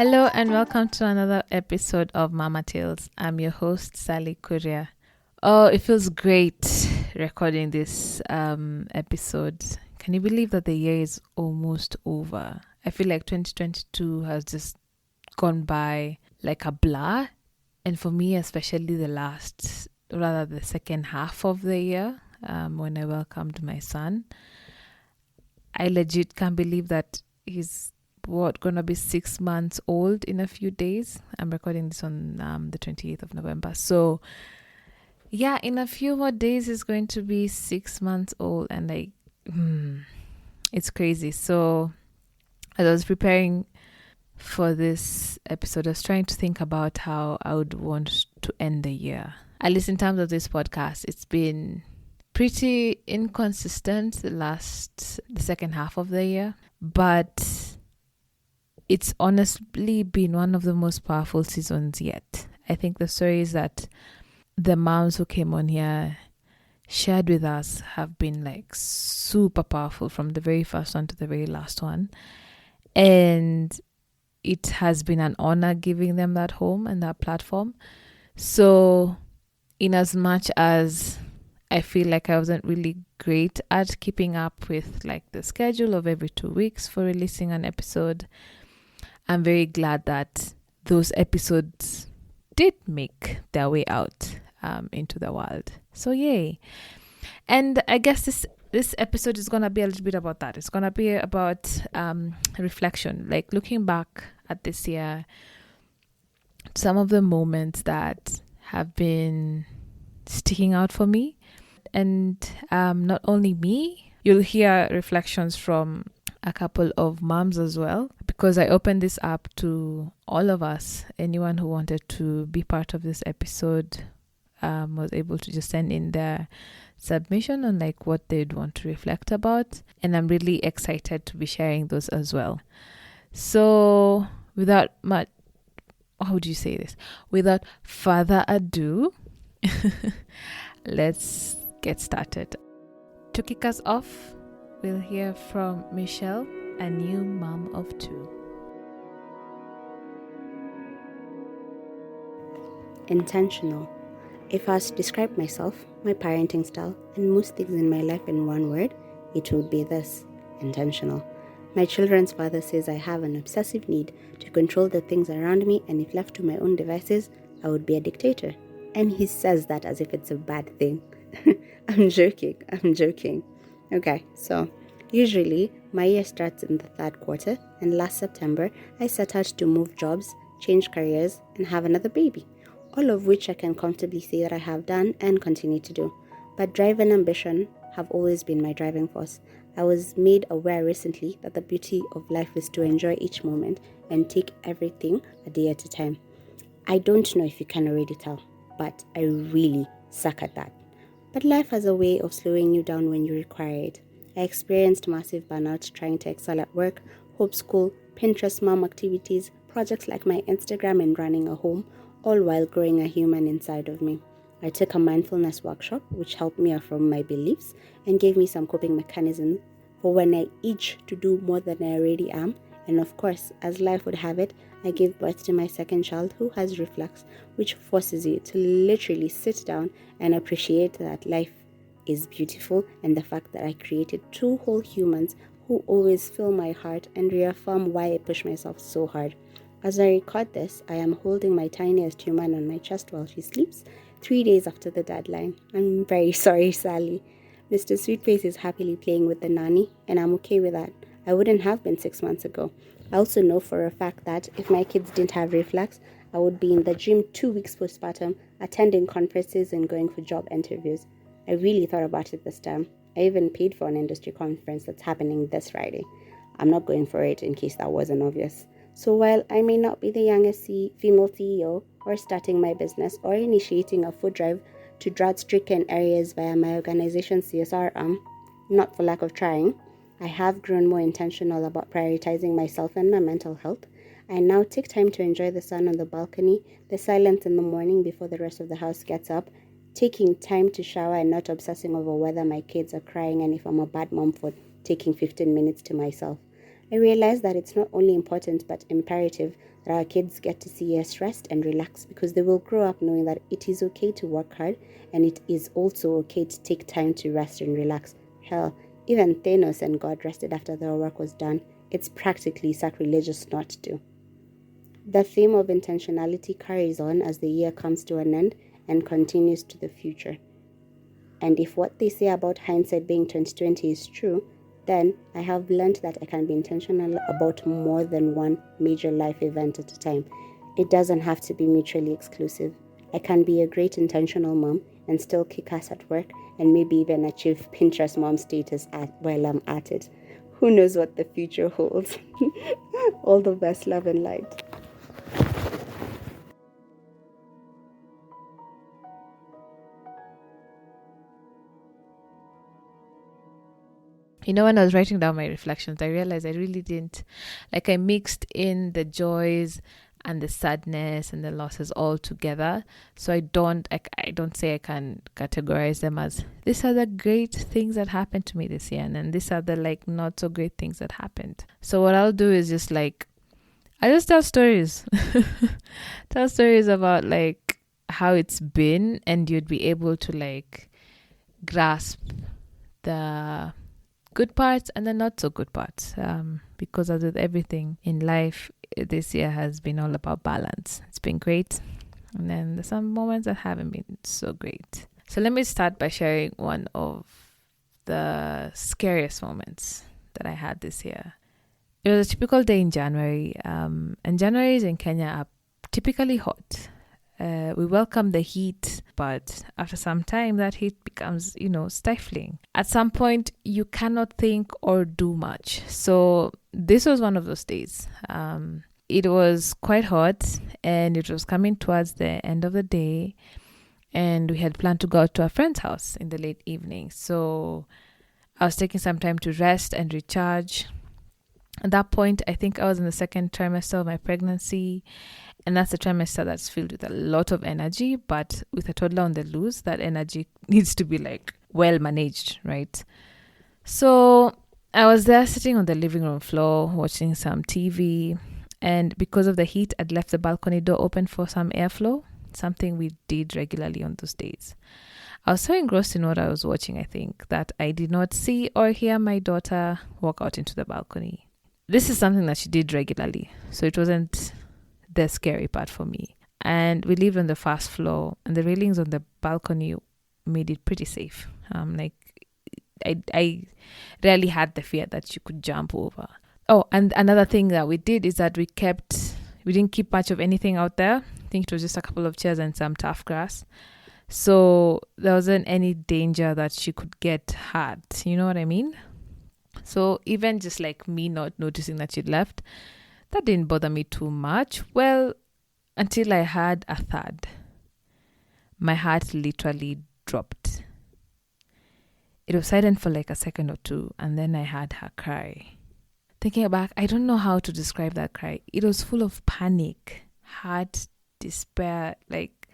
Hello and welcome to another episode of Mama Tales. I'm your host, Sally Kuria. Oh, it feels great recording this episode. Can you believe that the year is almost over? I feel like 2022 has just gone by like a blur. And for me, especially the second half of the year, when I welcomed my son, I legit can't believe that he's gonna be 6 months old in a few days. I'm recording this on the 28th of November. So yeah, in a few more days he's going to be 6 months old, and it's crazy. So as I was preparing for this episode, I was trying to think about how I would want to end the year. At least in terms of this podcast, it's been pretty inconsistent the second half of the year, but it's honestly been one of the most powerful seasons yet. I think the stories that the moms who came on here shared with us have been like super powerful, from the very first one to the very last one. And it has been an honor giving them that home and that platform. So in as much as I feel like I wasn't really great at keeping up with like the schedule of every 2 weeks for releasing an episode, I'm very glad that those episodes did make their way out into the world. So yay. And I guess this episode is going to be a little bit about that. It's going to be about reflection, like looking back at this year, some of the moments that have been sticking out for me. And not only me, you'll hear reflections from a couple of moms as well, because I opened this up to all of us. Anyone who wanted to be part of this episode was able to just send in their submission on like what they'd want to reflect about, and I'm really excited to be sharing those as well. So without further ado, let's get started. To kick us off, we'll hear from Michelle, a new mom of two. Intentional. If I was to describe myself, my parenting style, and most things in my life in one word, it would be this: intentional. My children's father says I have an obsessive need to control the things around me, and if left to my own devices, I would be a dictator. And he says that as if it's a bad thing. I'm joking. Okay, so usually my year starts in the third quarter, and last September I set out to move jobs, change careers, and have another baby. All of which I can comfortably say that I have done and continue to do. But drive and ambition have always been my driving force. I was made aware recently that the beauty of life is to enjoy each moment and take everything a day at a time. I don't know if you can already tell, but I really suck at that. But life has a way of slowing you down when you require it. I experienced massive burnout trying to excel at work, homeschool, Pinterest mom activities, projects like my Instagram, and running a home, all while growing a human inside of me. I took a mindfulness workshop which helped me affirm my beliefs and gave me some coping mechanisms for when I itch to do more than I already am. And of course, as life would have it, I gave birth to my second child who has reflux, which forces you to literally sit down and appreciate that life is beautiful, and the fact that I created two whole humans who always fill my heart and reaffirm why I push myself so hard. As I record this, I am holding my tiniest human on my chest while she sleeps, 3 days after the deadline. I'm very sorry, Sally. Mr. Sweetface is happily playing with the nanny, and I'm okay with that. I wouldn't have been 6 months ago. I also know for a fact that if my kids didn't have reflux, I would be in the gym 2 weeks postpartum, attending conferences and going for job interviews. I really thought about it this time. I even paid for an industry conference that's happening this Friday. I'm not going for it in case that wasn't obvious. So while I may not be the youngest female CEO, or starting my business, or initiating a food drive to drought-stricken areas via my organization's CSR arm, not for lack of trying, I have grown more intentional about prioritizing myself and my mental health. I now take time to enjoy the sun on the balcony, the silence in the morning before the rest of the house gets up, taking time to shower and not obsessing over whether my kids are crying and if I'm a bad mom for taking 15 minutes to myself. I realized that it's not only important but imperative that our kids get to see us rest and relax, because they will grow up knowing that it is okay to work hard and it is also okay to take time to rest and relax. Hell, even Thanos and God rested after their work was done. It's practically sacrilegious not to. The theme of intentionality carries on as the year comes to an end and continues to the future. And if what they say about hindsight being 2020 is true, then I have learned that I can be intentional about more than one major life event at a time. It doesn't have to be mutually exclusive. I can be a great intentional mom and still kick ass at work and maybe even achieve Pinterest mom status while I'm at it. Who knows what the future holds? All the best, love and light. When I was writing down my reflections, I realized I really didn't, like, I mixed in the joys and the sadness and the losses all together. So I don't say I can categorize them as these are the great things that happened to me this year, and then these are the like not so great things that happened. So what I'll do is just like I just tell stories, tell stories about like how it's been, and you'd be able to like grasp the good parts and the not so good parts, because as with everything in life, this year has been all about balance. It's been great, and then there's some moments that haven't been so great. So let me start by sharing one of the scariest moments that I had this year. It was a typical day in January, and Januaries in Kenya are typically hot. We welcome the heat, but after some time, that heat becomes, stifling. At some point, you cannot think or do much. So this was one of those days. It was quite hot, and it was coming towards the end of the day, and we had planned to go out to a friend's house in the late evening. So I was taking some time to rest and recharge. At that point, I think I was in the second trimester of my pregnancy, and that's a trimester that's filled with a lot of energy, but with a toddler on the loose, that energy needs to be like well managed, right? So I was there sitting on the living room floor watching some TV, and because of the heat, I'd left the balcony door open for some airflow, something we did regularly on those days. I was so engrossed in what I was watching, I think, that I did not see or hear my daughter walk out into the balcony. This is something that she did regularly, so it wasn't the scary part for me. And we lived on the first floor, and the railings on the balcony made it pretty safe. I rarely had the fear that you could jump over. Oh, and another thing that we did is that we didn't keep much of anything out there. I think it was just a couple of chairs and some tough grass. So there wasn't any danger that she could get hurt. You know what I mean? So even just like me not noticing that she'd left, that didn't bother me too much. Well, until I had a thud. My heart literally dropped. It was silent for like a second or two, and then I heard her cry. Thinking back, I don't know how to describe that cry. It was full of panic, heart, despair, like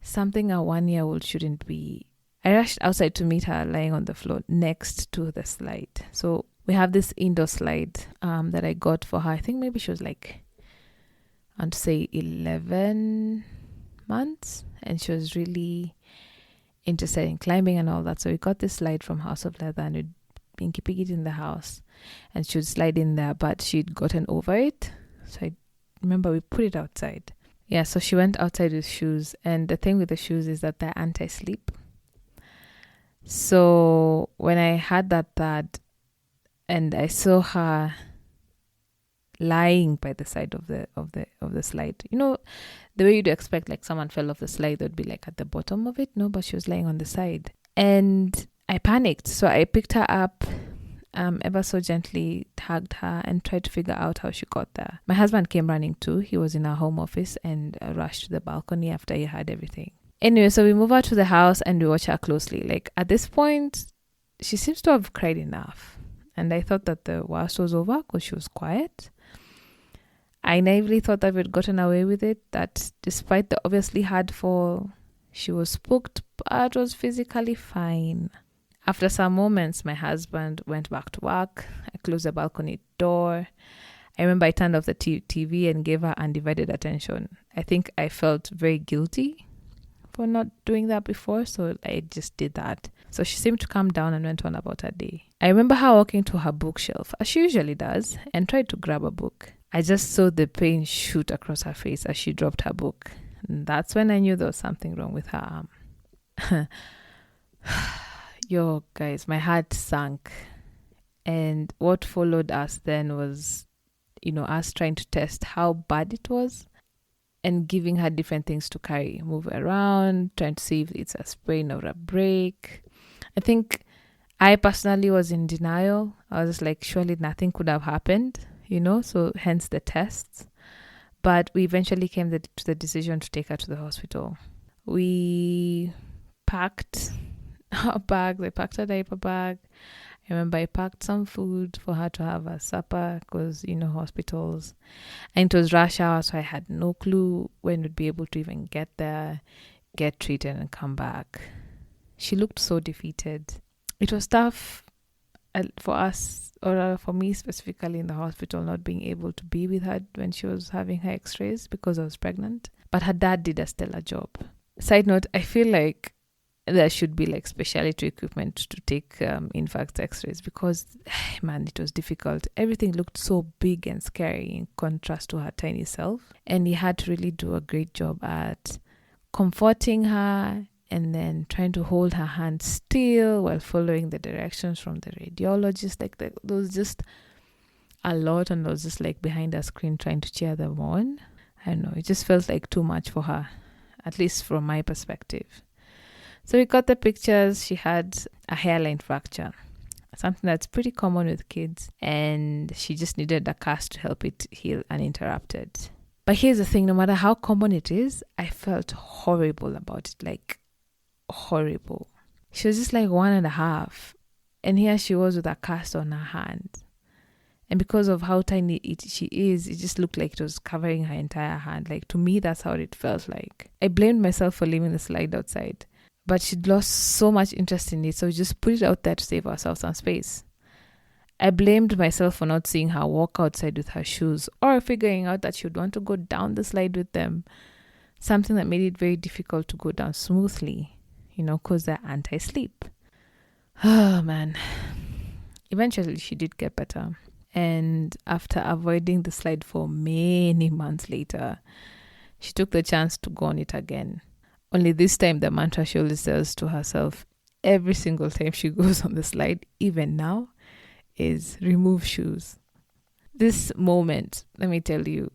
something a 1-year-old shouldn't be. I rushed outside to meet her lying on the floor next to the slide. So we have this indoor slide that I got for her. I think maybe she was like, I'd say 11 months. And she was really interested in climbing and all that. So we got this slide from House of Leather, and we'd been keeping it in the house. And she would slide in there, but she'd gotten over it. So I remember we put it outside. Yeah, so she went outside with shoes. And the thing with the shoes is that they're anti-slip. So when I had that thud and I saw her lying by the side of the slide, the way you'd expect like someone fell off the slide, they'd be like at the bottom of it. No, but she was lying on the side, and I panicked. So I picked her up, ever so gently, hugged her, and tried to figure out how she got there. My husband came running too. He was in our home office and rushed to the balcony after he heard everything. Anyway, so we move out to the house and we watch her closely. Like at this point, she seems to have cried enough. And I thought that the worst was over because she was quiet. I naively thought that we'd gotten away with it, that despite the obviously hard fall, she was spooked but was physically fine. After some moments, my husband went back to work. I closed the balcony door. I remember I turned off the TV and gave her undivided attention. I think I felt very guilty for not doing that before, so I just did that. So she seemed to calm down and went on about her day. I remember her walking to her bookshelf, as she usually does, and tried to grab a book. I just saw the pain shoot across her face as she dropped her book. And that's when I knew there was something wrong with her arm. Yo, guys, my heart sank. And what followed us then was, us trying to test how bad it was and giving her different things to carry, move around, trying to see if it's a sprain or a break. I think I personally was in denial. I was just like, surely nothing could have happened, so hence the tests. But we eventually came to the decision to take her to the hospital. We packed her bag. They packed her diaper bag. I remember I packed some food for her to have a supper because, hospitals. And it was rush hour, so I had no clue when we'd be able to even get there, get treated and come back. She looked so defeated. It was tough for us, or for me specifically in the hospital, not being able to be with her when she was having her x-rays because I was pregnant. But her dad did a stellar job. Side note, I feel like there should be like specialty equipment to take infant x-rays because, man, it was difficult. Everything looked so big and scary in contrast to her tiny self. And he had to really do a great job at comforting her and then trying to hold her hand still while following the directions from the radiologist. There was just a lot, and I was just like behind a screen trying to cheer them on. I don't know, it just felt like too much for her, at least from my perspective. So we got the pictures. She had a hairline fracture, something that's pretty common with kids, and she just needed a cast to help it heal uninterrupted. But here's the thing, no matter how common it is, I felt horrible about it, like horrible. She was just like 1.5, and here she was with a cast on her hand. And because of how tiny she is, it just looked like it was covering her entire hand. Like, to me, that's how it felt like. I blamed myself for leaving the slide outside. But she'd lost so much interest in it, so we just put it out there to save ourselves some space. I blamed myself for not seeing her walk outside with her shoes or figuring out that she would want to go down the slide with them. Something that made it very difficult to go down smoothly, because they're anti-sleep. Oh, man. Eventually, she did get better. And after avoiding the slide for many months later, she took the chance to go on it again. Only this time, the mantra she always says to herself every single time she goes on the slide, even now, is remove shoes. This moment, let me tell you,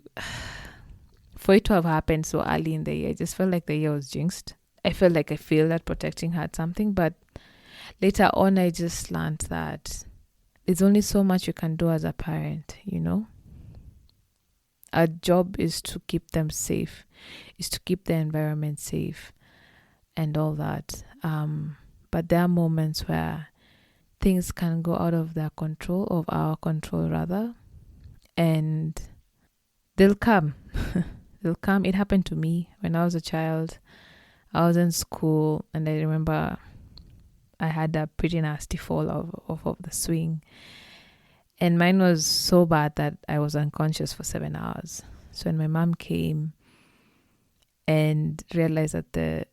for it to have happened so early in the year, I just felt like the year was jinxed. I felt like I failed at protecting her at something, but later on, I just learned that there's only so much you can do as a parent, Our job is to keep them safe, is to keep the environment safe and all that. But there are moments where things can go out of their control, of our control rather, and they'll come. They'll come. It happened to me when I was a child. I was in school, and I remember I had a pretty nasty fall off of the swing. And mine was so bad that I was unconscious for 7 hours. So when my mom came and realized that the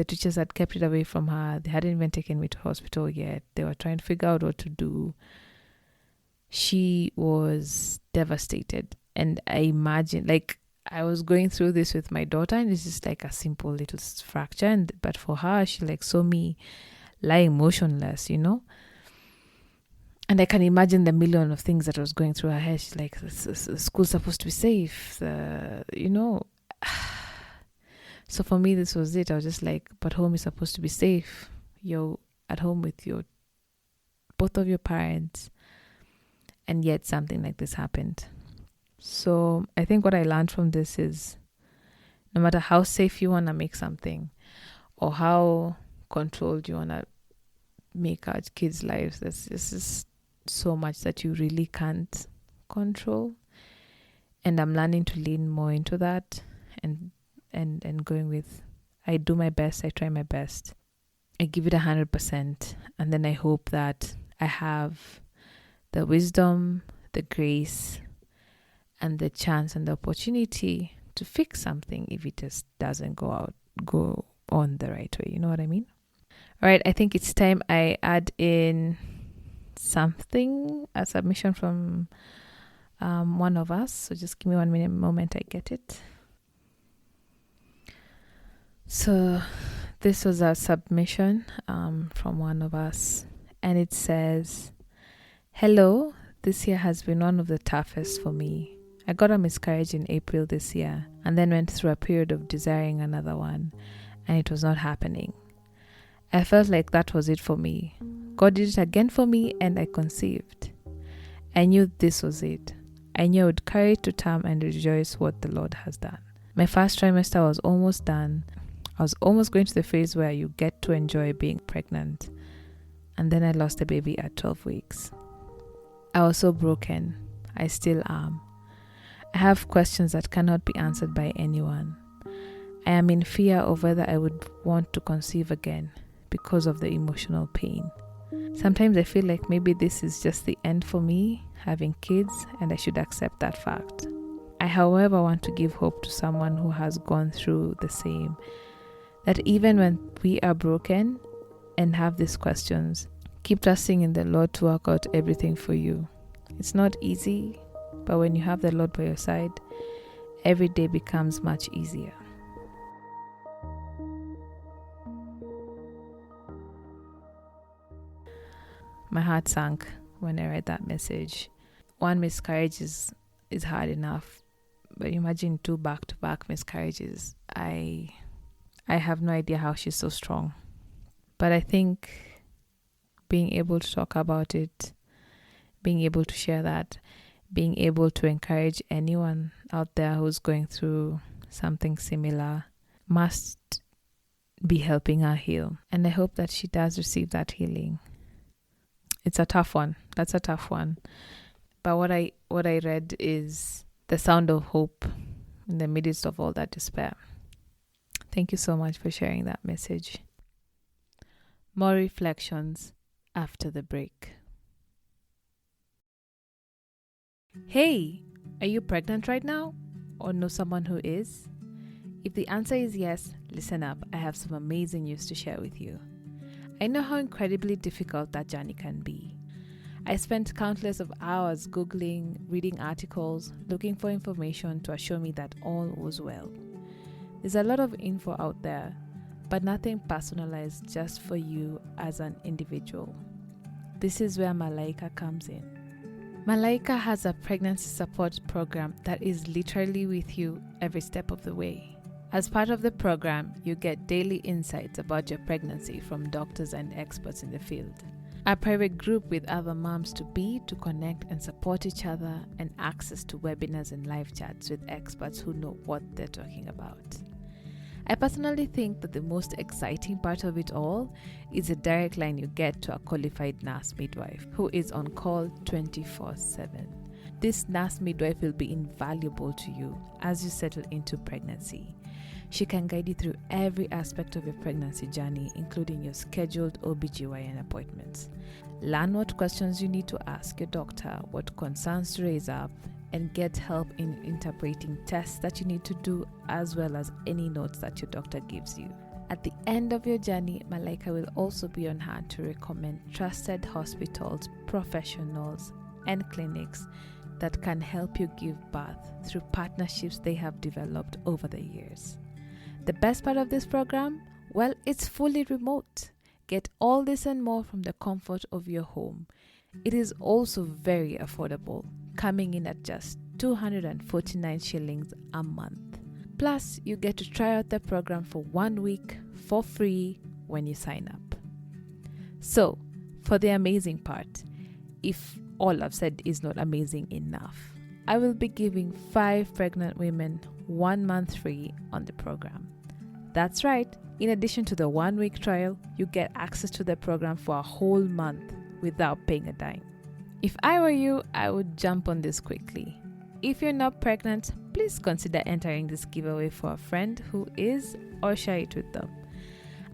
teachers had kept it away from her, they hadn't even taken me to hospital yet, they were trying to figure out what to do, she was devastated. And I imagine, like, I was going through this with my daughter, and it's just like a simple little fracture. But for her, she like saw me lying motionless, And I can imagine the million of things that was going through her head. She's like, the school's supposed to be safe, So for me, this was it. I was just like, but home is supposed to be safe. You're at home with both of your parents, and yet something like this happened. So I think what I learned from this is, no matter how safe you want to make something, or how controlled you want to make our kids' lives, there's just so much that you really can't control. And I'm learning to lean more into that and going with, I do my best, I try my best. I give it 100%, and then I hope that I have the wisdom, the grace, and the chance and the opportunity to fix something if it just doesn't go on the right way. You know what I mean? All right, I think it's time I add in a submission from one of us. So just give me 1 minute moment, I get it. So this was a submission from one of us, and it says, "Hello, this year has been one of the toughest for me. I got a miscarriage in April this year and then went through a period of desiring another one, and it was not happening. I felt like that was it for me. God did it again for me and I conceived. I knew this was it. I knew I would carry it to term and rejoice what the Lord has done. My first trimester was almost done. I was almost going to the phase where you get to enjoy being pregnant. And then I lost the baby at 12 weeks. I was so broken. I still am. I have questions that cannot be answered by anyone. I am in fear of whether I would want to conceive again because of the emotional pain. Sometimes I feel like maybe this is just the end for me, having kids, and I should accept that fact. I, however, want to give hope to someone who has gone through the same, that even when we are broken and have these questions, keep trusting in the Lord to work out everything for you. It's not easy, but when you have the Lord by your side, every day becomes much easier." My heart sank when I read that message. One miscarriage is hard enough, but imagine 2 back-to-back miscarriages. I have no idea how she's so strong. But I think being able to talk about it, being able to share that, being able to encourage anyone out there who's going through something similar must be helping her heal. And I hope that she does receive that healing. It's a tough one. That's a tough one. But what I read is the sound of hope in the midst of all that despair. Thank you so much for sharing that message. More reflections after the break. Hey, are you pregnant right now? Or know someone who is? If the answer is yes, listen up. I have some amazing news to share with you. I know how incredibly difficult that journey can be. I spent countless of hours Googling, reading articles, looking for information to assure me that all was well. There's a lot of info out there, but nothing personalized just for you as an individual. This is where Malaika comes in. Malaika has a pregnancy support program that is literally with you every step of the way. As part of the program, you get daily insights about your pregnancy from doctors and experts in the field. A private group with other moms-to-be to connect and support each other, and access to webinars and live chats with experts who know what they're talking about. I personally think that the most exciting part of it all is a direct line you get to a qualified nurse midwife who is on call 24/7. This nurse midwife will be invaluable to you as you settle into pregnancy. She can guide you through every aspect of your pregnancy journey, including your scheduled OBGYN appointments. Learn what questions you need to ask your doctor, what concerns to raise up, and get help in interpreting tests that you need to do, as well as any notes that your doctor gives you. At the end of your journey, Malaika will also be on hand to recommend trusted hospitals, professionals, and clinics that can help you give birth through partnerships they have developed over the years. The best part of this program? Well, it's fully remote. Get all this and more from the comfort of your home. It is also very affordable, coming in at just 249 shillings a month. Plus, you get to try out the program for 1 week for free when you sign up. So, for the amazing part, if all I've said is not amazing enough, I will be giving 5 pregnant women 1 month free on the program. That's right. In addition to the 1 week trial, you get access to the program for a whole month without paying a dime. If I were you, I would jump on this quickly. If you're not pregnant, please consider entering this giveaway for a friend who is, or share it with them.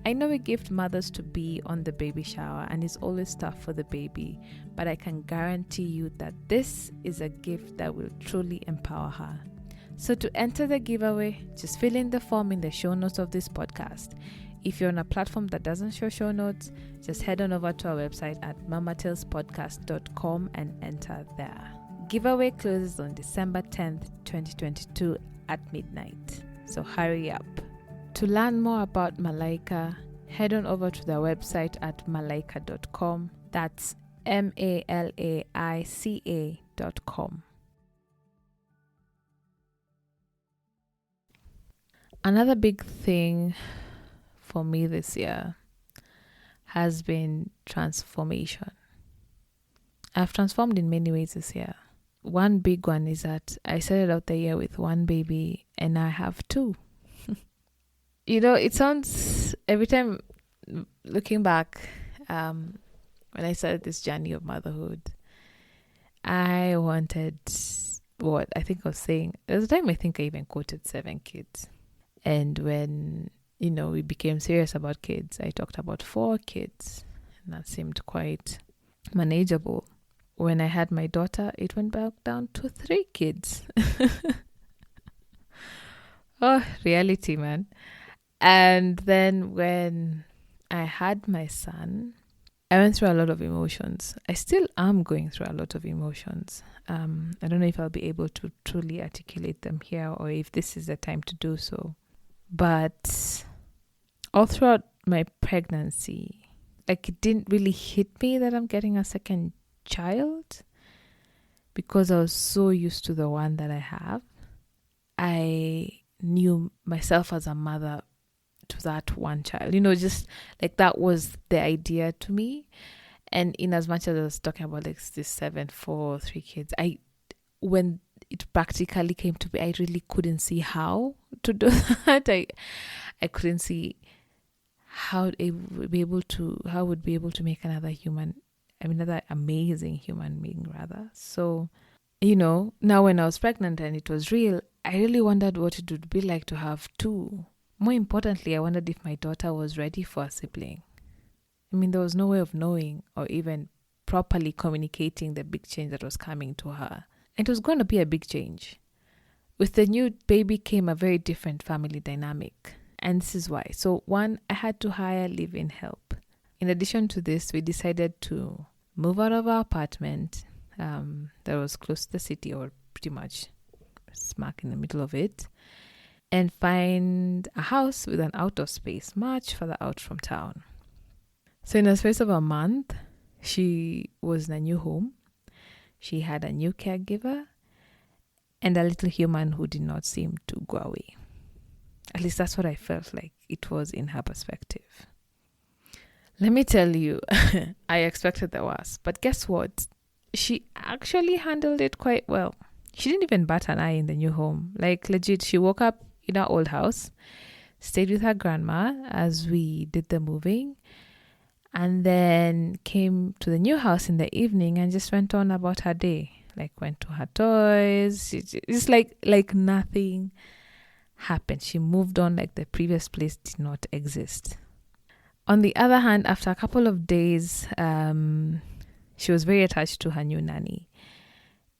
I know we gift mothers to be on the baby shower and it's always tough for the baby, but I can guarantee you that this is a gift that will truly empower her. So to enter the giveaway, just fill in the form in the show notes of this podcast. If you're on a platform that doesn't show show notes, just head on over to our website at mamatalspodcast.com and enter there. Giveaway closes on December 10th, 2022 at midnight. So hurry up. To learn more about Malaika, head on over to their website at malaika.com. That's MALAICA.com. Another big thing for me this year has been transformation. I've transformed in many ways this year. One big one is that I started out the year with one baby and I have two. It sounds, every time looking back, when I started this journey of motherhood, I wanted what I think I was saying. There's a time I think I even quoted 7 kids. And when, we became serious about kids, I talked about 4 kids. And that seemed quite manageable. When I had my daughter, it went back down to 3 kids. Oh, reality, man. And then when I had my son, I went through a lot of emotions. I still am going through a lot of emotions. I don't know if I'll be able to truly articulate them here or if this is the time to do so. But all throughout my pregnancy, it didn't really hit me that I'm getting a second child because I was so used to the one that I have. I knew myself as a mother to that one child, just that was the idea to me. And in as much as I was talking about this 7, 4, 3 kids, when it practically came to me, I really couldn't see how to do that. I couldn't see how would be able to make another amazing human being rather. So, now when I was pregnant and it was real, I really wondered what it would be like to have 2. More importantly, I wondered if my daughter was ready for a sibling. There was no way of knowing or even properly communicating the big change that was coming to her. And it was going to be a big change. With the new baby came a very different family dynamic. And this is why. So 1, I had to hire live-in help. In addition to this, we decided to move out of our apartment that was close to the city or pretty much smack in the middle of it, and find a house with an outdoor space much further out from town. So in the space of a month, she was in a new home. She had a new caregiver and a little human who did not seem to go away. At least that's what I felt like it was in her perspective. Let me tell you, I expected the worst. But guess what? She actually handled it quite well. She didn't even bat an eye in the new home. Legit, she woke up in our old house, stayed with her grandma as we did the moving, and then came to the new house in the evening and just went on about her day. Went to her toys. It's like nothing happened. She moved on like the previous place did not exist. On the other hand, after a couple of days, she was very attached to her new nanny.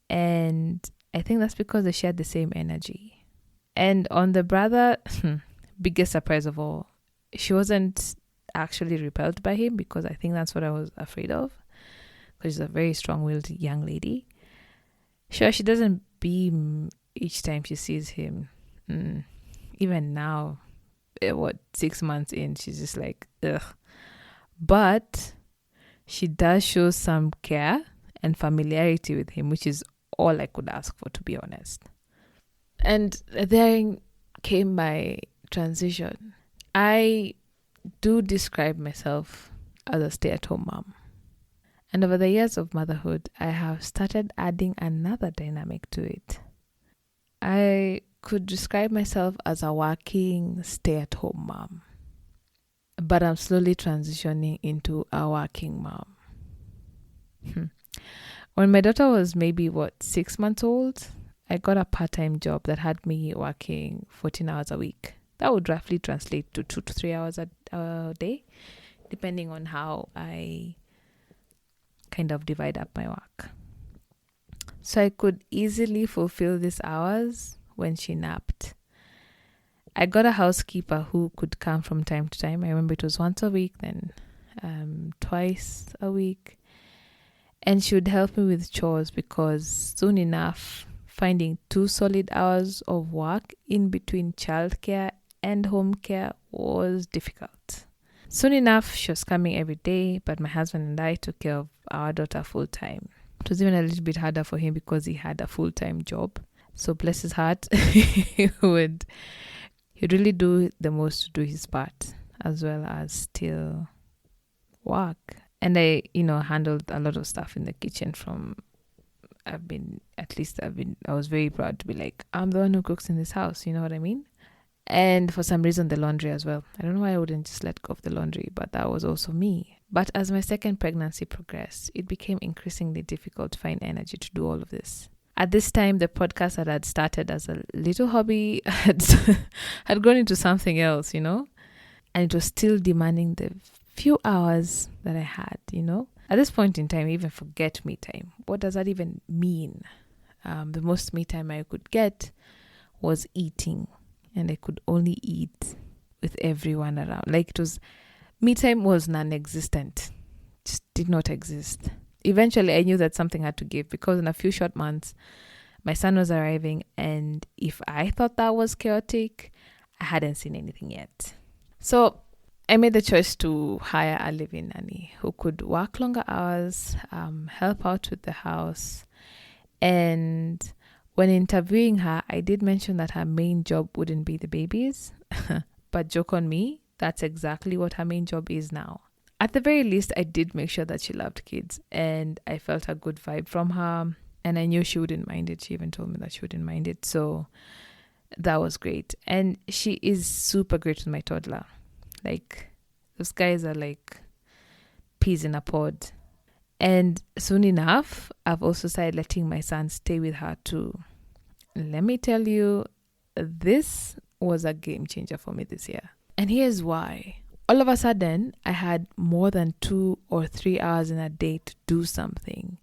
And I think that's because they shared the same energy. And on the brother, biggest surprise of all, she wasn't actually repelled by him, because I think that's what I was afraid of, because she's a very strong-willed young lady. Sure, she doesn't beam each time she sees him. Even now, 6 months in, she's just like, ugh. But she does show some care and familiarity with him, which is all I could ask for, to be honest. And then came my transition. I do describe myself as a stay-at-home mom. And over the years of motherhood, I have started adding another dynamic to it. I could describe myself as a working stay-at-home mom. But I'm slowly transitioning into a working mom. When my daughter was maybe 6 months old, I got a part-time job that had me working 14 hours a week. That would roughly translate to 2 to 3 hours a day, depending on how I kind of divide up my work. So I could easily fulfill these hours when she napped. I got a housekeeper who could come from time to time. I remember it was once a week, then twice a week. And she would help me with chores, because soon enough, finding 2 solid hours of work in between childcare and home care was difficult. Soon enough, she was coming every day, but my husband and I took care of our daughter full time. It was even a little bit harder for him because he had a full-time job. So bless his heart, he'd really do the most to do his part, as well as still work. And I, handled a lot of stuff in the kitchen. I was very proud to be like, I'm the one who cooks in this house, you know what I mean? And for some reason, the laundry as well. I don't know why I wouldn't just let go of the laundry, but that was also me. But as my second pregnancy progressed, it became increasingly difficult to find energy to do all of this. At this time, the podcast that I'd started as a little hobby had grown into something else, and it was still demanding the few hours that I had, At this point in time, I even forget me time. What does that even mean? The most me time I could get was eating. And I could only eat with everyone around. Like, me time was non-existent. Just did not exist. Eventually, I knew that something had to give, because in a few short months, my son was arriving. And if I thought that was chaotic, I hadn't seen anything yet. So I made the choice to hire a live-in nanny who could work longer hours, help out with the house. And when interviewing her, I did mention that her main job wouldn't be the babies. But joke on me, that's exactly what her main job is now. At the very least, I did make sure that she loved kids, and I felt a good vibe from her, and I knew she wouldn't mind it. She even told me that she wouldn't mind it. So that was great. And she is super great with my toddler. Like, those guys are like peas in a pod. And soon enough, I've also started letting my son stay with her too. Let me tell you, this was a game changer for me this year. And here's why. All of a sudden, I had more than 2 or 3 hours in a day to do something.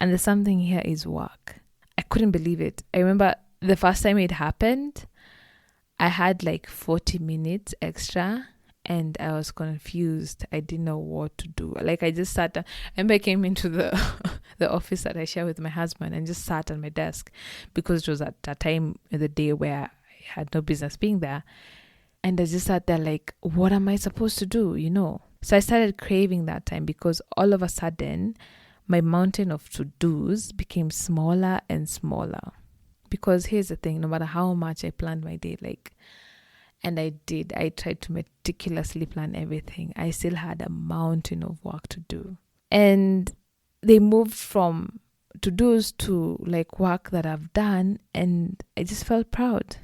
And the something here is work. I couldn't believe it. I remember the first time it happened, I had like 40 minutes extra. And I was confused. I didn't know what to do. Like, I just sat down. I remember I came into the office that I share with my husband and just sat on my desk, because it was at a time in the day where I had no business being there. And I just sat there like, what am I supposed to do, So I started craving that time, because all of a sudden, my mountain of to-dos became smaller and smaller. Because here's the thing, no matter how much I planned my day, and I tried to meticulously plan everything, I still had a mountain of work to do. And they moved from to-dos to like work that I've done, and I just felt proud.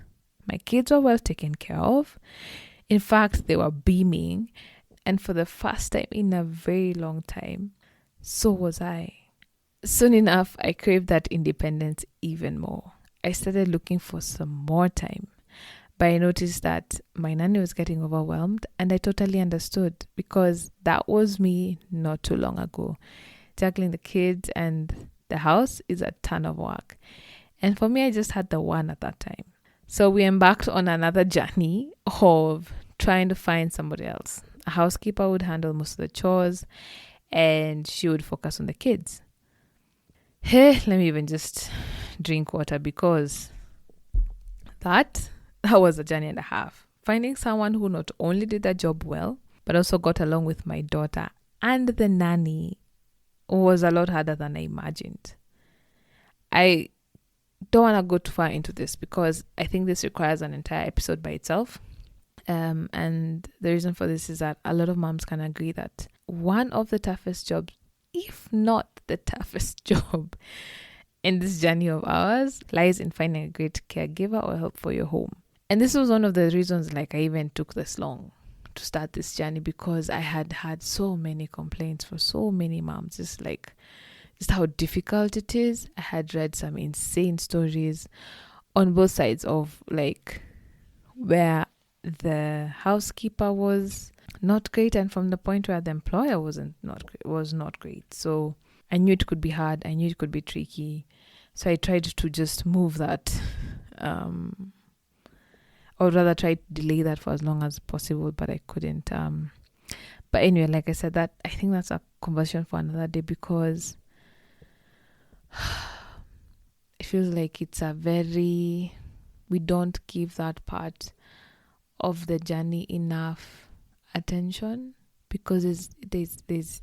My kids were well taken care of. In fact, they were beaming. And for the first time in a very long time, so was I. Soon enough, I craved that independence even more. I started looking for some more time. But I noticed that my nanny was getting overwhelmed, and I totally understood, because that was me not too long ago. Juggling the kids and the house is a ton of work. And for me, I just had the one at that time. So we embarked on another journey of trying to find somebody else. A housekeeper would handle most of the chores, and she would focus on the kids. Hey, let me even just drink water, because that was a journey and a half. Finding someone who not only did their job well, but also got along with my daughter and the nanny was a lot harder than I imagined. I don't want to go too far into this, because I think this requires an entire episode by itself. And the reason for this is that a lot of moms can agree that one of the toughest jobs, if not the toughest job in this journey of ours, lies in finding a great caregiver or help for your home. And this was one of the reasons I even took this long to start this journey, because I had had so many complaints for so many moms, just how difficult it is. I had read some insane stories on both sides of where the housekeeper was not great, and from the point where the employer was not great. So I knew it could be hard. I knew it could be tricky. So I tried to just move that, or rather try to delay that for as long as possible, but I couldn't. But anyway, like I said, that I think that's a conversation for another day, because it feels like we don't give that part of the journey enough attention, because there's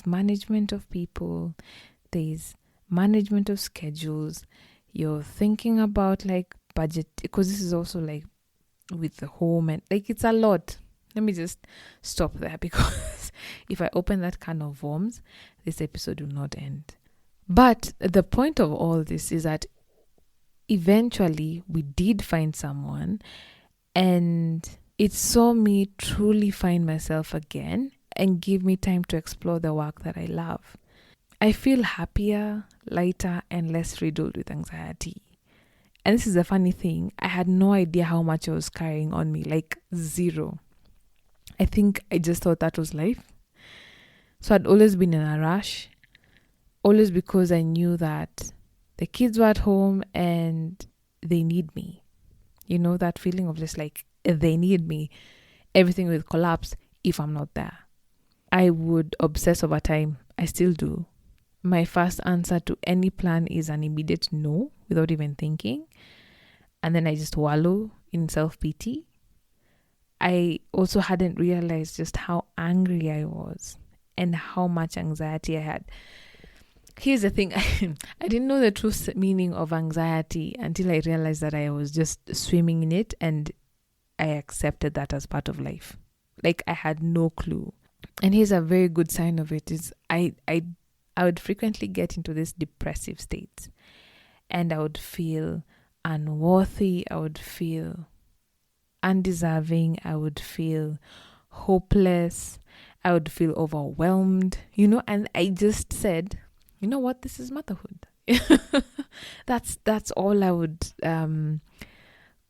management of people, there's management of schedules. You're thinking about like budget, because this is also like with the home, and like it's a lot. Let me just stop there, because if I open that can of worms, this episode will not end. But the point of all this is that eventually we did find someone, and it saw me truly find myself again and give me time to explore the work that I love. I feel happier, lighter, and less riddled with anxiety. And this is a funny thing. I had no idea how much I was carrying on me, like zero. I think I just thought that was life. So I'd always been in a rush, always because I knew that the kids were at home and they need me. You know, that feeling of just like they need me. Everything will collapse if I'm not there. I would obsess over time. I still do. My first answer to any plan is an immediate no, without even thinking. And then I just wallow in self-pity. I also hadn't realized just how angry I was and how much anxiety I had. Here's the thing. I didn't know the true meaning of anxiety until I realized that I was just swimming in it, and I accepted that as part of life. Like I had no clue. And here's a very good sign of it is I would frequently get into this depressive state, and I would feel unworthy. I would feel undeserving. I would feel hopeless. I would feel overwhelmed, and I just said, you know what, this is motherhood. That's all I would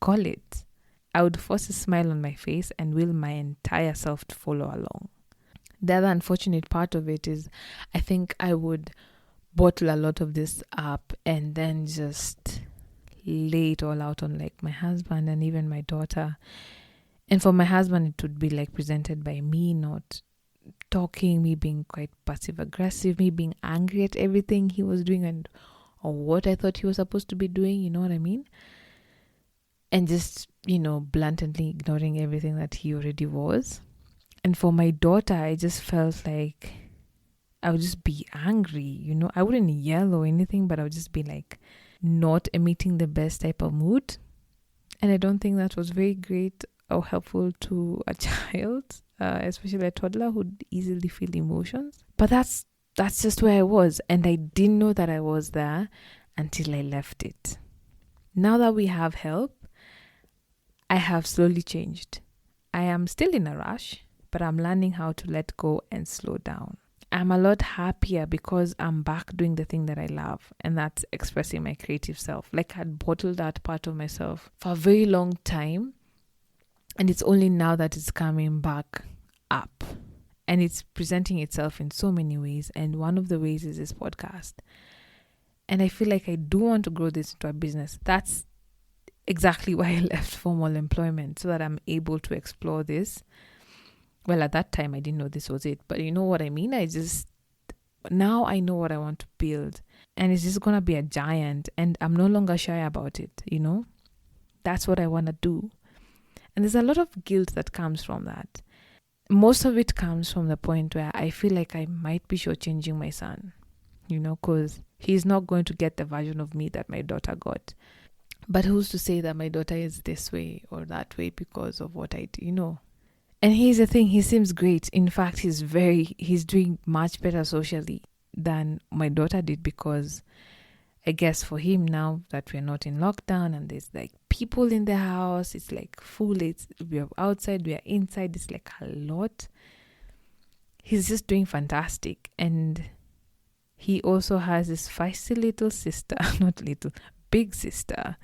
call it. I would force a smile on my face and will my entire self to follow along. The other unfortunate part of it is I think I would bottle a lot of this up and then just lay it all out on like my husband and even my daughter. And for my husband, it would be like presented by me not talking, me being quite passive aggressive, me being angry at everything he was doing or what I thought he was supposed to be doing, you know what I mean? And just, bluntly ignoring everything that he already was. And for my daughter, I just felt like I would just be angry, I wouldn't yell or anything, but I would just be like not emitting the best type of mood. And I don't think that was very great or helpful to a child, especially a toddler who'd easily feel emotions. But that's just where I was. And I didn't know that I was there until I left it. Now that we have help, I have slowly changed. I am still in a rush, but I'm learning how to let go and slow down. I'm a lot happier because I'm back doing the thing that I love, and that's expressing my creative self. Like I'd bottled that part of myself for a very long time, and it's only now that it's coming back up, and it's presenting itself in so many ways, and one of the ways is this podcast. And I feel like I do want to grow this into a business. That's exactly why I left formal employment, so that I'm able to explore this. Well, at that time, I didn't know this was it, but you know what I mean? Now I know what I want to build, and it's just going to be a giant, and I'm no longer shy about it, That's what I want to do. And there's a lot of guilt that comes from that. Most of it comes from the point where I feel like I might be shortchanging my son, because he's not going to get the version of me that my daughter got. But who's to say that my daughter is this way or that way because of what I do, And here's the thing, he seems great. In fact, he's doing much better socially than my daughter did, because I guess for him, now that we're not in lockdown and there's like people in the house, it's like full, we're outside, we're inside, it's like a lot. He's just doing fantastic. And he also has this feisty little sister, not little, big sister,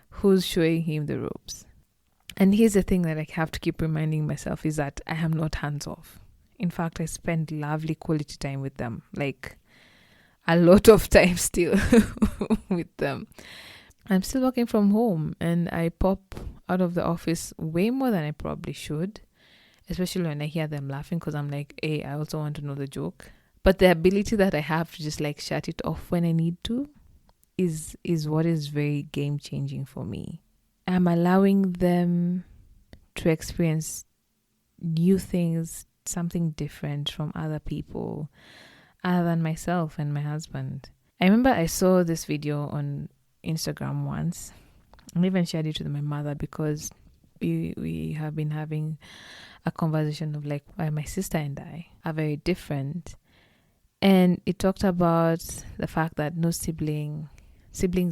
who's showing him the ropes. And here's the thing that I have to keep reminding myself is that I am not hands off. In fact, I spend lovely quality time with them, like a lot of time still with them. I'm still working from home and I pop out of the office way more than I probably should, especially when I hear them laughing, because I'm like, hey, I also want to know the joke. But the ability that I have to just like shut it off when I need to is what is very game changing for me. I'm allowing them to experience new things, something different from other people other than myself and my husband. I remember I saw this video on Instagram once. I even shared it with my mother because we have been having a conversation of like why my sister and I are very different. And it talked about the fact that no siblings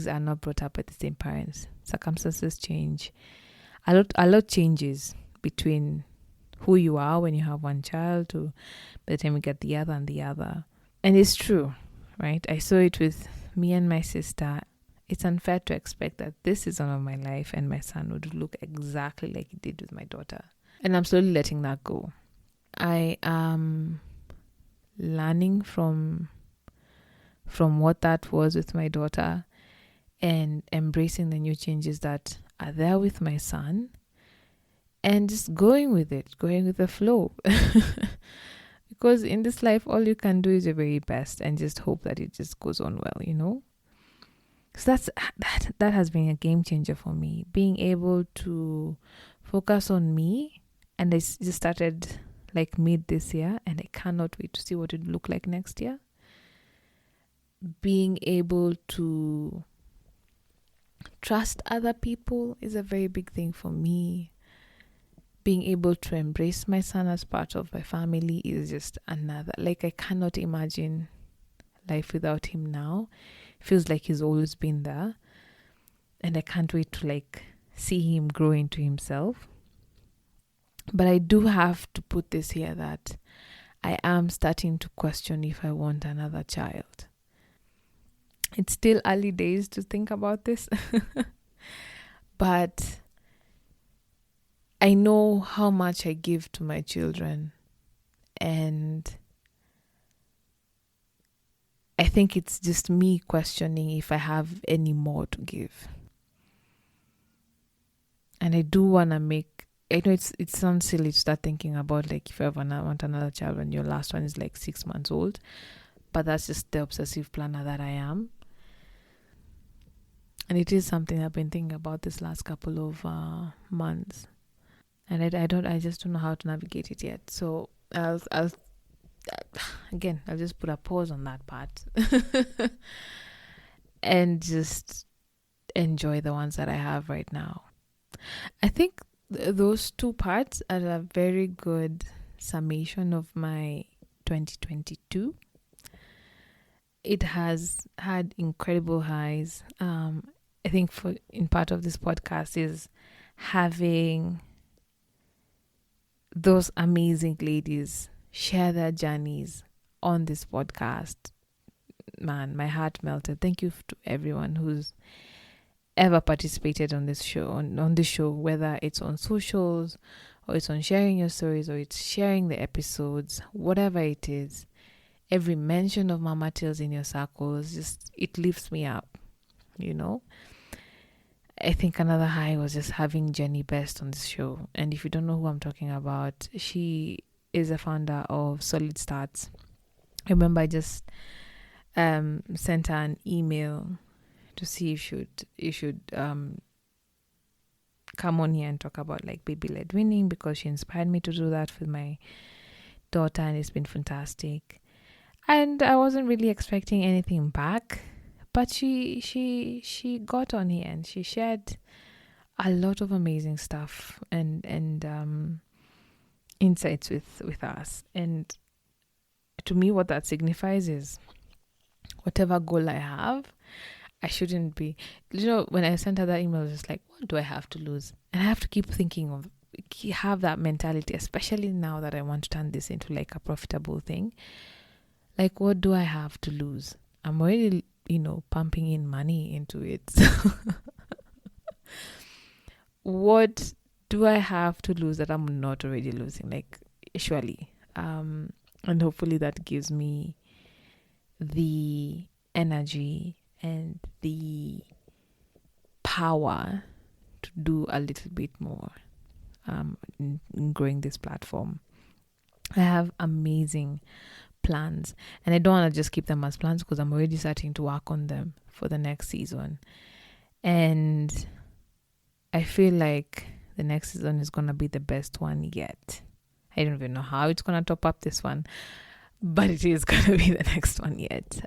are not brought up by the same parents. Circumstances change. A lot changes between who you are when you have one child to by the time you get the other and the other. And it's true, right? I saw it with me and my sister. It's unfair to expect that this season of my life and my son would look exactly like it did with my daughter. And I'm slowly letting that go. I am learning from what that was with my daughter and embracing the new changes that are there with my son and just going with it, going with the flow. Because in this life, all you can do is your very best and just hope that it just goes on well, you know? So that has been a game changer for me, being able to focus on me. And I just started like mid this year, and I cannot wait to see what it look like next year. Being able to trust other people is a very big thing for me. Being able to embrace my son as part of my family is just another. Like, I cannot imagine life without him now. It feels like he's always been there. And I can't wait to like see him grow into himself. But I do have to put this here that I am starting to question if I want another child. It's still early days to think about this. But I know how much I give to my children. And I think it's just me questioning if I have any more to give. And I do want to I know it sounds silly to start thinking about like if you ever want another child when your last one is like 6 months old. But that's just the obsessive planner that I am. And it is something I've been thinking about this last couple of months. And I just don't know how to navigate it yet. So I'll just put a pause on that part and just enjoy the ones that I have right now. I think those two parts are a very good summation of my 2022. It has had incredible highs. I think in part of this podcast is having those amazing ladies share their journeys on this podcast. Man, my heart melted. Thank you to everyone who's ever participated on this show, on this show, whether it's on socials or it's on sharing your stories or it's sharing the episodes, whatever it is. Every mention of Mama Tales in your circles, just it lifts me up, you know. I think another high was just having Jenny Best on this show. And if you don't know who I'm talking about, she is a founder of Solid Starts. I remember I just sent her an email to see if you should come on here and talk about like baby-led winning, because she inspired me to do that with my daughter, and it's been fantastic. And I wasn't really expecting anything back, but she got on here and she shared a lot of amazing stuff and insights with us. And to me, what that signifies is whatever goal I have, I shouldn't be, when I sent her that email, I was just like, what do I have to lose? And I have to keep thinking have that mentality, especially now that I want to turn this into like a profitable thing. Like, what do I have to lose? I'm already, pumping in money into it. What do I have to lose that I'm not already losing? Like, surely. And hopefully that gives me the energy and the power to do a little bit more in growing this platform. I have amazing plans, and I don't want to just keep them as plans because I'm already starting to work on them for the next season. And I feel like the next season is going to be the best one yet. I don't even know how it's going to top up this one, but it is going to be the next one yet.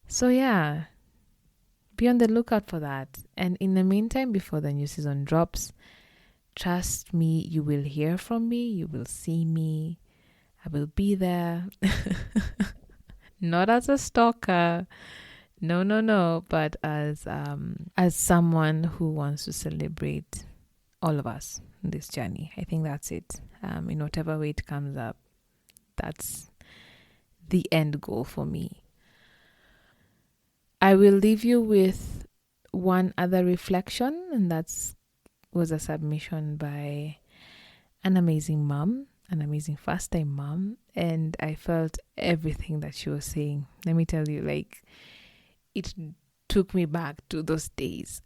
So yeah, be on the lookout for that. And in the meantime, before the new season drops, trust me, you will hear from me, you will see me, I will be there. Not as a stalker, no, but as someone who wants to celebrate all of us in this journey. I think that's it. In whatever way it comes up, that's the end goal for me. I will leave you with one other reflection, and that's was a submission by an amazing mom, an amazing first-time mom, and I felt everything that she was saying. Let me tell you, like, it took me back to those days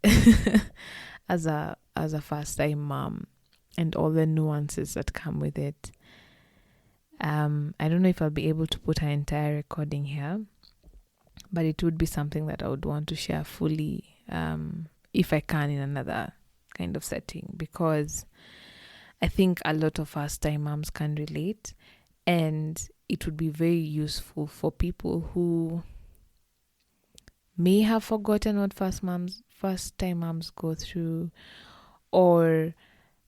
as a first-time mom and all the nuances that come with it. I don't know if I'll be able to put her entire recording here, but it would be something that I would want to share fully, if I can, in another kind of setting, because I think a lot of first-time moms can relate, and it would be very useful for people who may have forgotten what first-time moms go through, or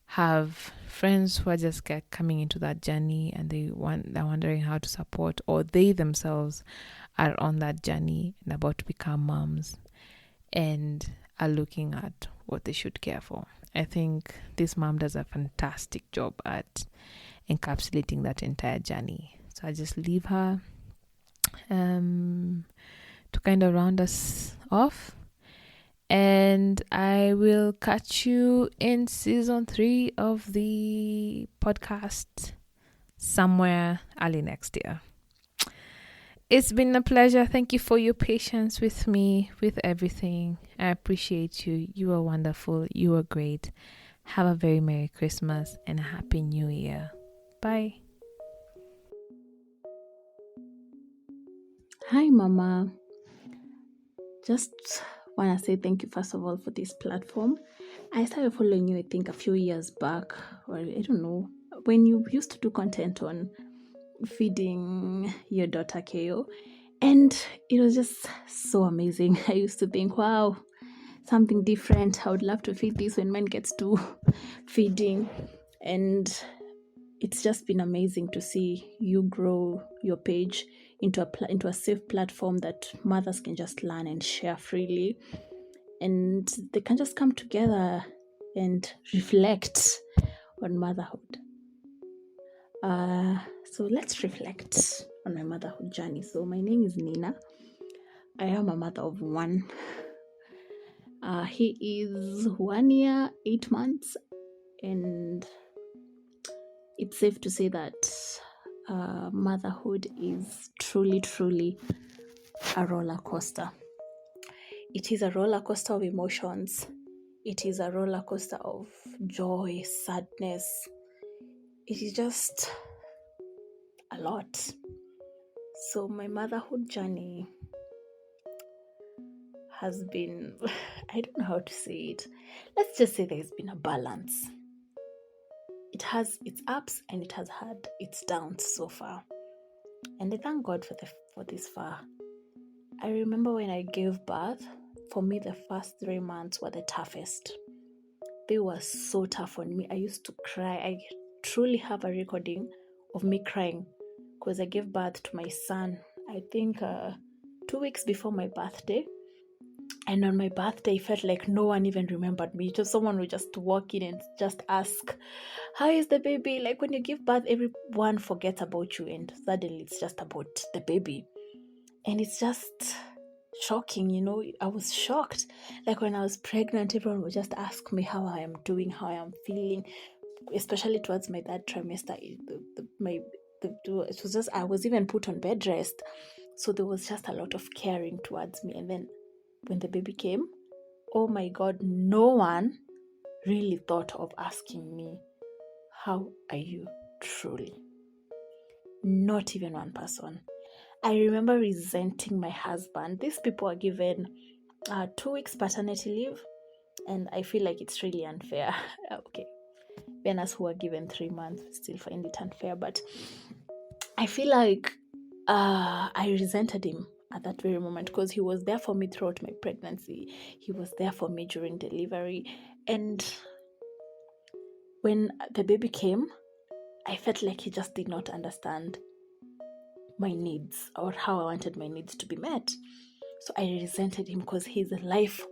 have friends who are just coming into that journey and they're wondering how to support, or they themselves are on that journey and about to become moms and are looking at what they should care for. I think this mom does a fantastic job at encapsulating that entire journey. So I just leave her to kind of round us off. And I will catch you in season 3 of the podcast somewhere early next year. It's been a pleasure. Thank you for your patience with me, with everything. I appreciate you. You are wonderful. You are great. Have a very Merry Christmas and a Happy New Year. Bye. Hi, Mama. Just want to say thank you, first of all, for this platform. I started following you, I think, a few years back, or I don't know, when you used to do content on feeding your daughter Keo, and it was just so amazing. I used to think, wow, something different. I would love to feed this when mine gets to feeding, and it's just been amazing to see you grow your page into a safe platform that mothers can just learn and share freely, and they can just come together and reflect on motherhood. So let's reflect on my motherhood journey. So my name is Nina. I am a mother of one. He is 1 year, 8 months, and it's safe to say that motherhood is truly a roller coaster. It is a roller coaster of emotions. It is a roller coaster of joy, sadness. It is just a lot. So my motherhood journey has been, I don't know how to say it. Let's just say there's been a balance. It has its ups and it has had its downs so far. And I thank God for this far. I remember when I gave birth, for me the first 3 months were the toughest. They were so tough on me. I used to cry. I truly have a recording of me crying because I gave birth to my son, I think 2 weeks before my birthday. And on my birthday, it felt like no one even remembered me. Just someone would just walk in and just ask, how is the baby? Like when you give birth, everyone forgets about you and suddenly it's just about the baby. And it's just shocking, I was shocked. Like when I was pregnant, everyone would just ask me how I am doing, how I am feeling, especially towards my third trimester. It was just, I was even put on bed rest, so there was just a lot of caring towards me. And then when the baby came, oh my God, no one really thought of asking me, how are you truly? Not even one person. I remember resenting my husband. These people are given 2 weeks paternity leave, and I feel like it's really unfair. Okay, when us who are given 3 months still find it unfair, but I feel like I resented him at that very moment, because he was there for me throughout my pregnancy. He was there for me during delivery, and when the baby came, I felt like he just did not understand my needs or how I wanted my needs to be met. So I resented him because his life,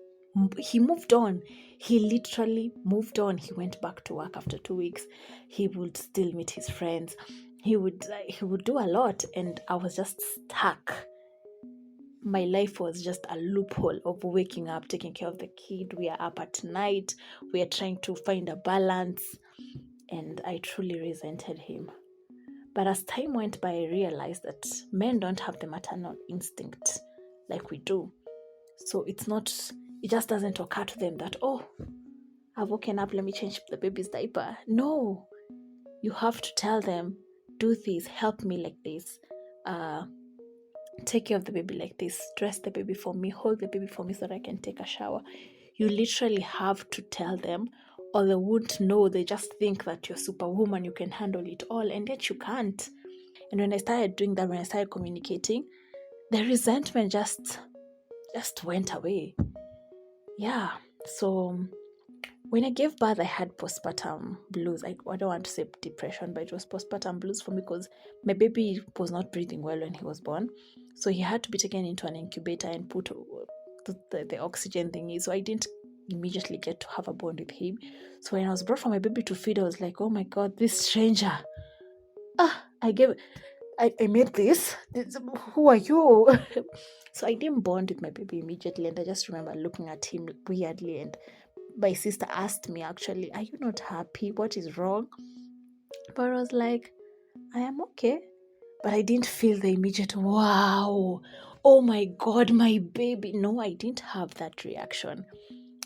he moved on. He literally moved on. He went back to work after 2 weeks. He would still meet his friends. He would do a lot, and I was just stuck. My life was just a loophole of waking up, taking care of the kid. We are up at night. We are trying to find a balance, and I truly resented him. But as time went by, I realized that men don't have the maternal instinct like we do. So it just doesn't occur to them that, oh, I've woken up, let me change the baby's diaper. No, you have to tell them, do this, help me like this, take care of the baby like this, dress the baby for me, hold the baby for me so that I can take a shower. You literally have to tell them, or they won't know. They just think that you're superwoman, you can handle it all, and yet you can't. And when I started doing that, when I started communicating, the resentment just went away. Yeah. So when I gave birth, I had postpartum blues. I don't want to say depression, but it was postpartum blues for me because my baby was not breathing well when he was born. So he had to be taken into an incubator and put the oxygen thingy. So I didn't immediately get to have a bond with him. So when I was brought for my baby to feed, I was like, oh my God, this stranger. I made this. Who are you? So I didn't bond with my baby immediately, and I just remember looking at him weirdly, and my sister asked me, actually, are you not happy? What is wrong? But I was like, I am okay. But I didn't feel the immediate, wow, oh my God, my baby. No, I didn't have that reaction.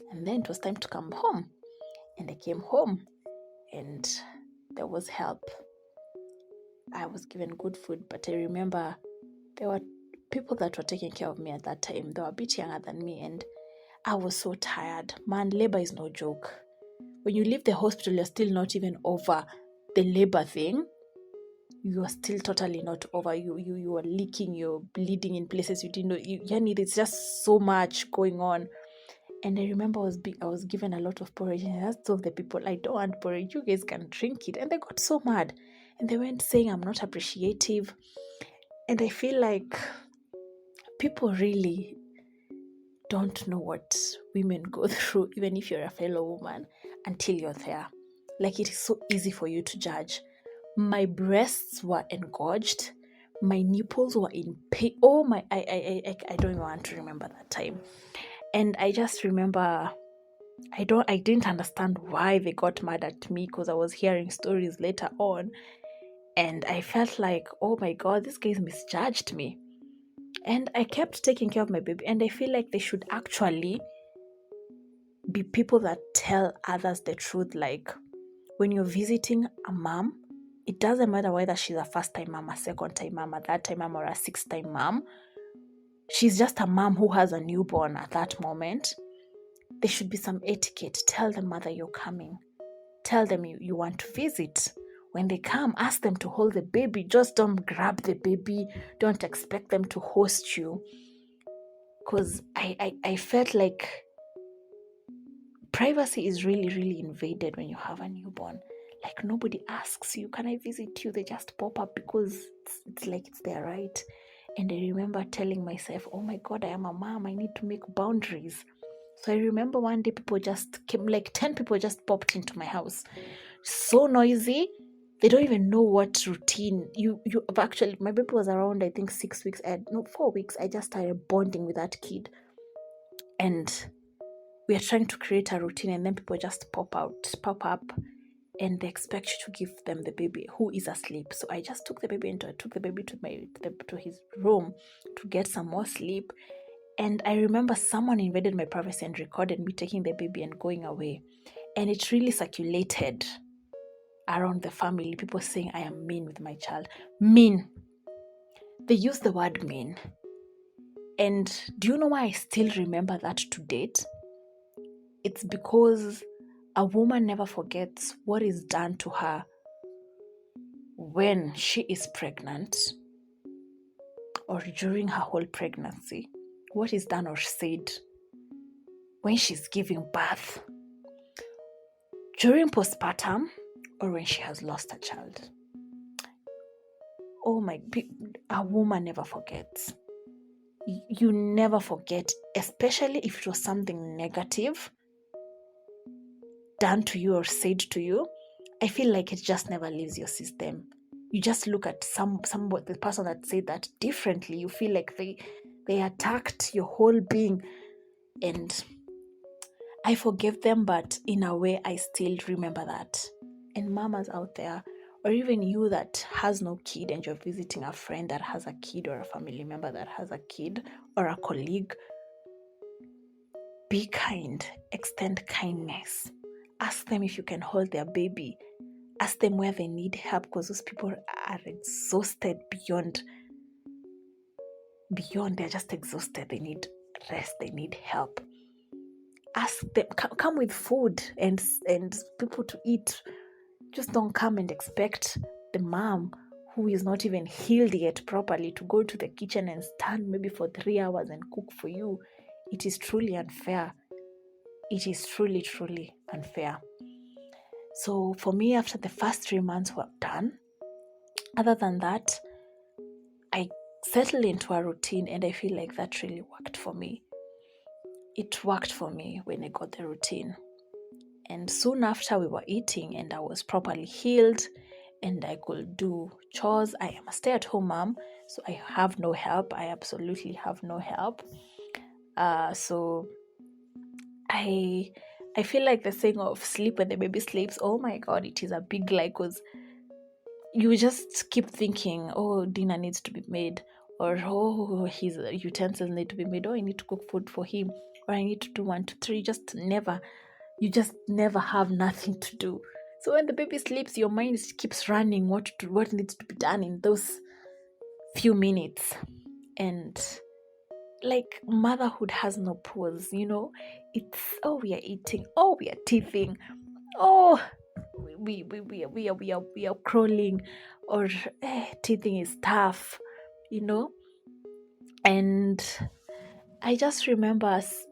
And then it was time to come home. And I came home, and there was help. I was given good food, but I remember there were people that were taking care of me at that time. They were a bit younger than me, and I was so tired. Man, labor is no joke. When you leave the hospital, you're still not even over the labor thing. You are still totally not over. You are leaking, you're bleeding in places you didn't know. It's just so much going on. And I remember I was given a lot of porridge, and I told the people, I don't want porridge, you guys can drink it. And they got so mad, and they went saying I'm not appreciative. And I feel like people really don't know what women go through, even if you're a fellow woman, until you're there. Like, it is so easy for you to judge. My breasts were engorged, my nipples were in pain. Oh my, I don't even want to remember that time. And I just remember I didn't understand why they got mad at me, because I was hearing stories later on, and I felt like, oh my God, these guys misjudged me. And I kept taking care of my baby, and I feel like they should actually be people that tell others the truth. Like, when you're visiting a mom, it doesn't matter whether she's a first-time mom, a second-time mom, a third-time mom, or a sixth-time mom. She's just a mom who has a newborn at that moment. There should be some etiquette. Tell the mother you're coming. Tell them you want to visit. When they come, ask them to hold the baby. Just don't grab the baby. Don't expect them to host you. Because I felt like privacy is really, really invaded when you have a newborn. Like, nobody asks you, can I visit you? They just pop up because it's like it's their right. And I remember telling myself, oh my God, I am a mom. I need to make boundaries. So I remember one day people just came, like 10 people just popped into my house. So noisy. They don't even know what routine you actually. My baby was around, I think 6 weeks. 4 weeks. I just started bonding with that kid, and we are trying to create a routine, and then people just pop up, and they expect you to give them the baby who is asleep. So I just took the baby to his room to get some more sleep. And I remember someone invaded my privacy and recorded me taking the baby and going away. And it really circulated around the family, people saying I am mean with my child. Mean. They use the word mean. And do you know why I still remember that to date? It's because a woman never forgets what is done to her when she is pregnant or during her whole pregnancy. What is done or said when she's giving birth, during postpartum, or when she has lost a child. A woman never forgets. You never forget, especially if it was something negative done to you or said to you. I feel like it just never leaves your system. You just look at the person that said that differently. You feel like they attacked your whole being, and I forgive them, but in a way I still remember that. And mamas out there, or even you that has no kid and you're visiting a friend that has a kid, or a family member that has a kid, or a colleague, be kind, extend kindness. Ask them if you can hold their baby. Ask them where they need help, because those people are exhausted beyond. They're just exhausted. They need rest. They need help. Ask them, come with food and people to eat. Just don't come and expect the mom who is not even healed yet properly to go to the kitchen and stand maybe for 3 hours and cook for you. It is truly unfair. It is truly, truly unfair. So for me, after the first 3 months were done, other than that, I settled into a routine, and I feel like that really worked for me. It worked for me when I got the routine. And soon after, we were eating and I was properly healed and I could do chores. I am a stay-at-home mom, so I have no help. I absolutely have no help. So I feel like the saying of sleep when the baby sleeps, oh my God, it is a big lie, because you just keep thinking, oh, dinner needs to be made, or oh, his utensils need to be made, oh, I need to cook food for him, or I need to do 1, 2, 3. You just never have nothing to do. So when the baby sleeps, your mind keeps running what needs to be done in those few minutes. And like, motherhood has no pause, it's, oh, we are eating, oh, we are teething, oh, we are crawling, or teething is tough, and I just remember us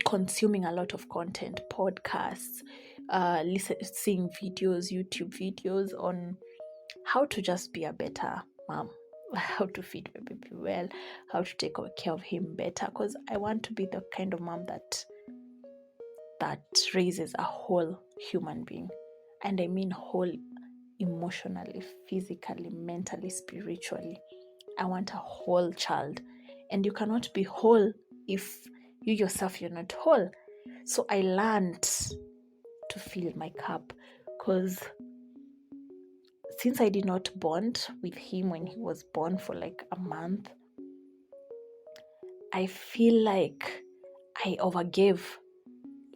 consuming a lot of content, podcasts, seeing videos, YouTube videos on how to just be a better mom, how to feed my baby well, how to take care of him better, because I want to be the kind of mom that raises a whole human being. And I mean whole, emotionally, physically, mentally, spiritually. I want a whole child. And you cannot be whole if you yourself, you're not whole. So I learned to fill my cup, because since I did not bond with him when he was born for like a month, I feel like I overgave.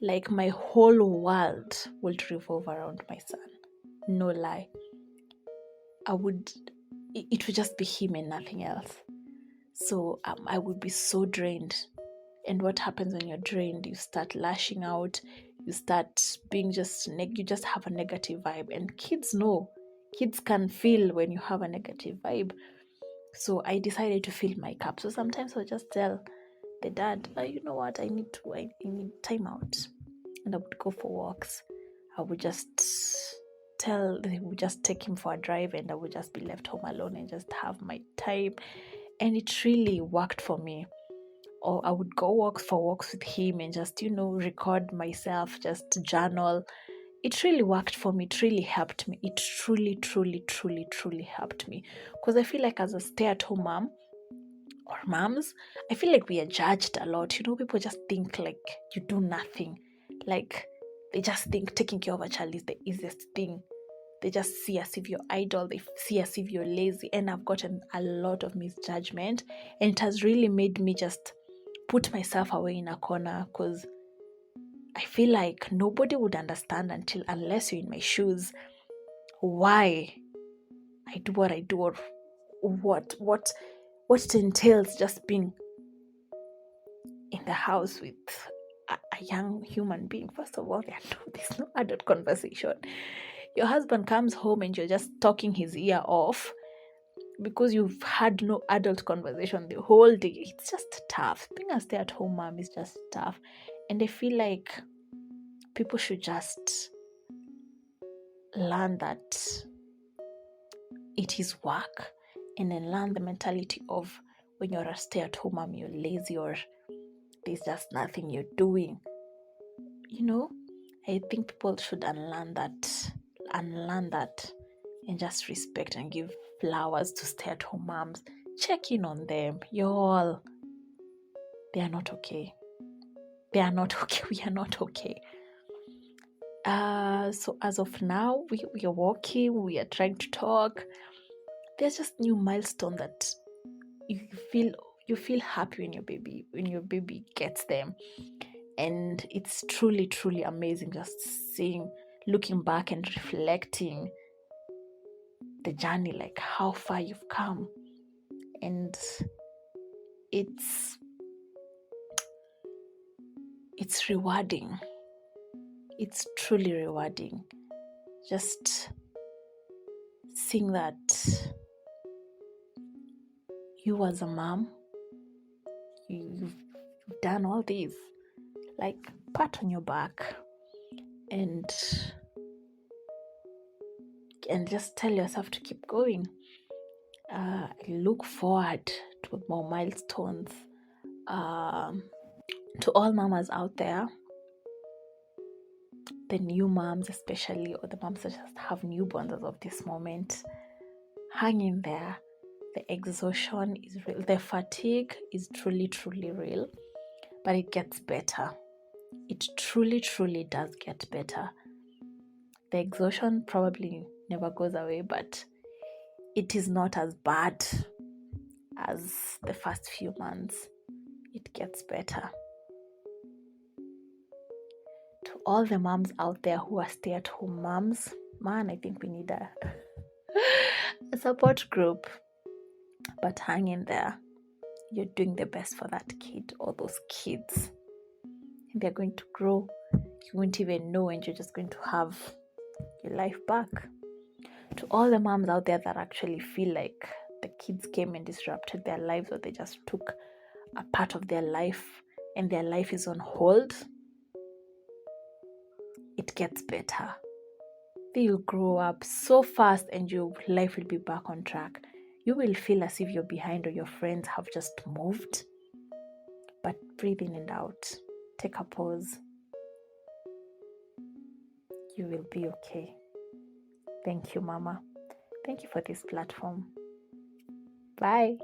Like, my whole world would revolve around my son. No lie. It would just be him and nothing else. So I would be so drained. And what happens when you're drained? You start lashing out. You start being you just have a negative vibe. And kids know. Kids can feel when you have a negative vibe. So I decided to fill my cup. So sometimes I'll just tell the dad, you know what, I need time out. And I would go for walks. I would just they would just take him for a drive, and I would just be left home alone and just have my time. And it really worked for me. Or I would go for walks with him and just, record myself, just journal, it really worked for me. It really helped me. It truly, truly, truly, truly helped me. Because I feel like as a stay-at-home mom or moms, I feel like we are judged a lot. People just think like you do nothing. Like they just think taking care of a child is the easiest thing. They just see as if you're idle. They see as if you're lazy. And I've gotten a lot of misjudgment. And it has really made me just put myself away in a corner, because I feel like nobody would understand unless you're in my shoes, why I do what I do, or what it entails just being in the house with a young human being. First of all, there's no adult conversation. Your husband comes home and you're just talking his ear off because you've had no adult conversation the whole day. It's just tough. Being a stay-at-home mom is just tough. And I feel like people should just learn that it is work, and then learn the mentality of when you're a stay-at-home mom, you're lazy, or there's just nothing you're doing. I think people should unlearn that, and just respect and give flowers to stay-at-home moms. Check in on them. Y'all, they are not okay. We are not okay. So as of now, we are walking, we are trying to talk. There's just new milestone that you feel happy when your baby gets them. And it's truly, truly amazing just looking back and reflecting the journey, like how far you've come. And it's rewarding. It's truly rewarding. Just seeing that you as a mom, you've done all these, like pat on your back and just tell yourself to keep going. I look forward to more milestones. To all mamas out there, the new moms especially, or the moms that just have newborns as of this moment, hang in there. The exhaustion is real. The fatigue is truly, truly real, but it gets better. It truly, truly does get better. The exhaustion probably never goes away, but it is not as bad as the first few months. It gets better. To all the moms out there who are stay-at-home moms, man, I think we need a support group. But hang in there. You're doing the best for that kid or those kids. And they're going to grow. You won't even know, and you're just going to have your life back. To all the moms out there that actually feel like the kids came and disrupted their lives, or they just took a part of their life and their life is on hold, it gets better. You'll grow up so fast and your life will be back on track. You will feel as if you're behind or your friends have just moved. But breathe in and out. Take a pause. You will be okay. Thank you, Mama. Thank you for this platform. Bye.